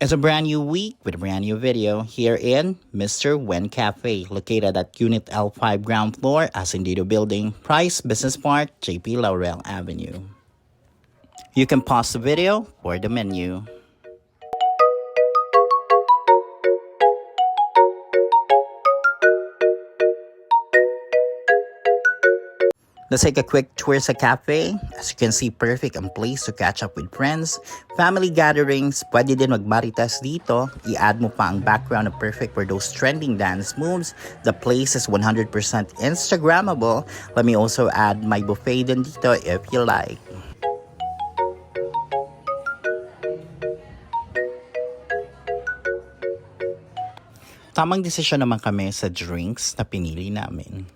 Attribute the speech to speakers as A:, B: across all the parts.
A: It's a brand new week with a brand new video here in Mr. Wen Cafe, located at Unit L5 ground floor, Ascendido Building, Price Business Park, JP Laurel Avenue. You can pause the video for the menu. Let's take a quick tour sa cafe. As you can see, perfect ang place to catch up with friends, family gatherings. Pwede din mag-marites dito. I-add mo pa ang background na perfect for those trending dance moves. The place is 100% Instagrammable. Let me also add my buffet din dito if you like. Tamang desisyon naman kami sa drinks na pinili namin.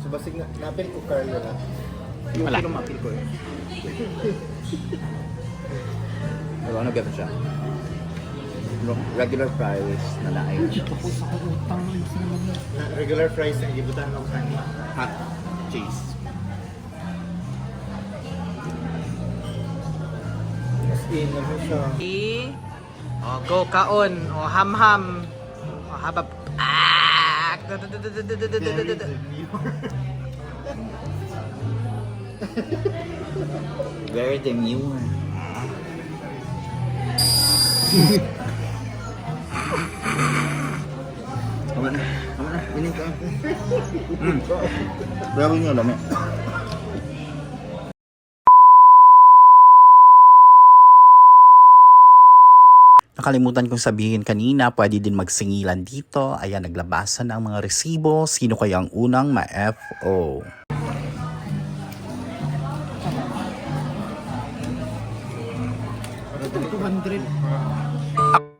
B: So basig na napil ko Carlo na. Yung
A: Wala.
B: mapil ko eh.
A: Pero ano gano'n siya? Regular price na laay.
B: Regular fries na ibutan ng kanina.
A: Hot cheese.
B: As in, ano siya?
C: Go kaon o ham-ham o habab
A: Very demure. Tama na. Ining ka. Bravo nyo, dami. Nakalimutan kong sabihin kanina, pwede din magsingilan dito. Ayan, naglabasan ang mga resibo. Sino kaya ang unang ma-FO?
B: $200.